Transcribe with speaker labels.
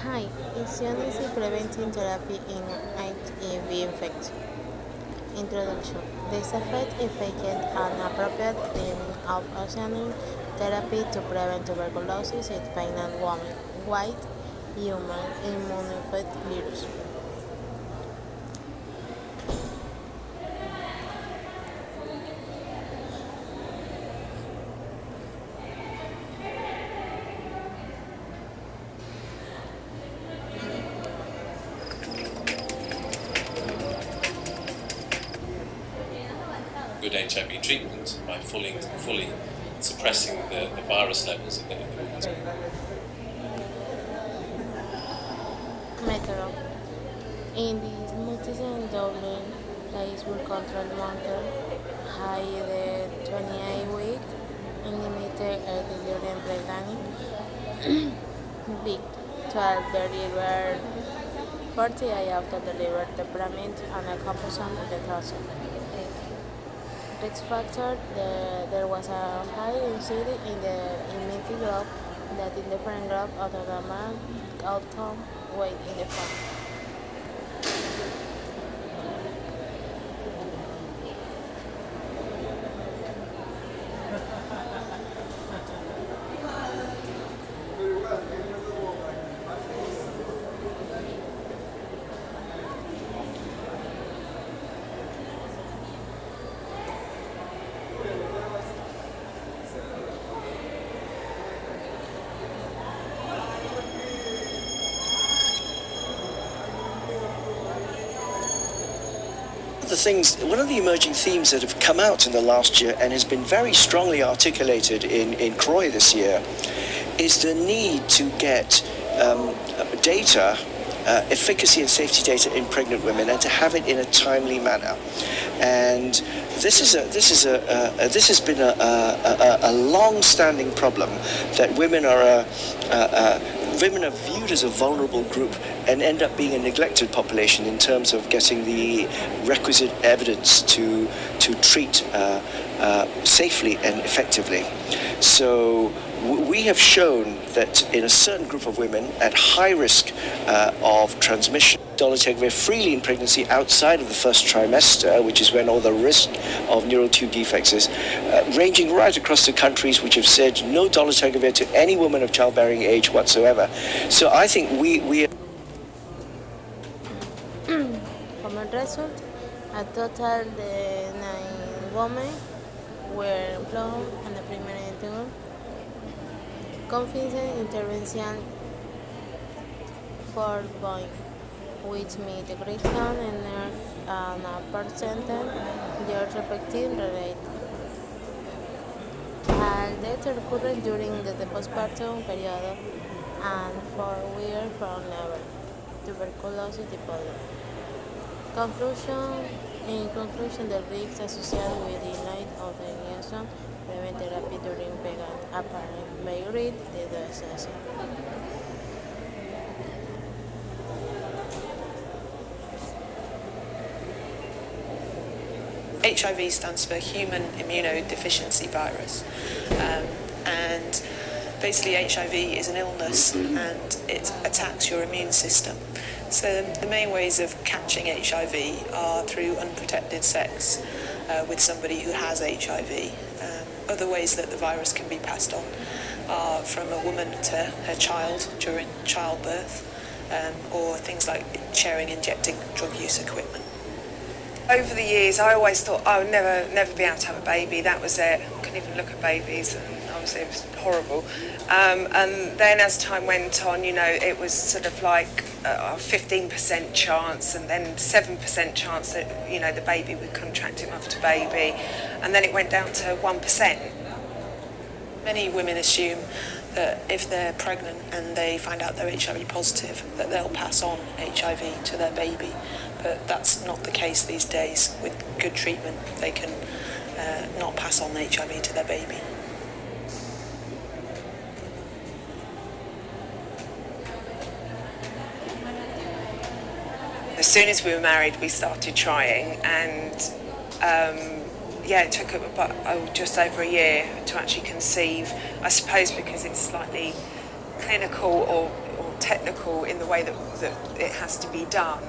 Speaker 1: Hi, Isoniazid prevention therapy in HIV infection. Introduction. This effect effected an appropriate timing of isoniazid therapy to prevent tuberculosis in pregnant women, white human immunopathic virus.
Speaker 2: Good HIV treatment by fully suppressing the virus levels in the woman's body.
Speaker 1: Method. In this multi-center doubling place will control monitor high the 28-week unlimited during pregnancy, big 12 delivered 40 days after delivery temperament and a composition of the thousand. Risk factor, there was a high incidence in the immunity group that in different group autonomic outcome weight in the family.
Speaker 3: One of the emerging themes that have come out in the last year and has been very strongly articulated in CROI this year is the need to get data, efficacy and safety data in pregnant women, and to have it in a timely manner. And this has been a long-standing problem that women are viewed as a vulnerable group and end up being a neglected population in terms of getting the requisite evidence to treat safely and effectively. So we have shown that in a certain group of women at high risk of transmission, dolutegravir freely in pregnancy outside of the first trimester, which is when all the risk of neural tube defects is, ranging right across the countries which have said no dolutegravir to any woman of childbearing age whatsoever. So I think we
Speaker 1: Common result, a total de 9 women were employed and the primary tool. Confidence intervention 4 point, which meet the Christian and a percentage their respective rate. And death occurred during the postpartum period and 4 years from never. Tuberculosis deployed. In conclusion, the risks associated with the night of the injection prevent therapy during pregnant apparent may read the disease.
Speaker 4: HIV stands for human immunodeficiency virus, and basically HIV is an illness and it attacks your immune system. So the main ways of catching HIV are through unprotected sex with somebody who has HIV. Other ways that the virus can be passed on are from a woman to her child during childbirth, or things like sharing injecting drug use equipment.
Speaker 5: Over the years, I always thought I would never be able to have a baby. That was it. Couldn't even look at babies, and obviously it was horrible. And then as time went on, it was sort of like a 15% chance, and then 7% chance that the baby would contract it after baby, and then it went down to 1%.
Speaker 4: Many women assume that if they're pregnant and they find out they're HIV positive, that they'll pass on HIV to their baby. But that's not the case these days. With good treatment, they can not pass on HIV to their baby.
Speaker 5: As soon as we were married, we started trying, and it took about just over a year to actually conceive. I suppose because it's slightly clinical or technical in the the way that it has to be done,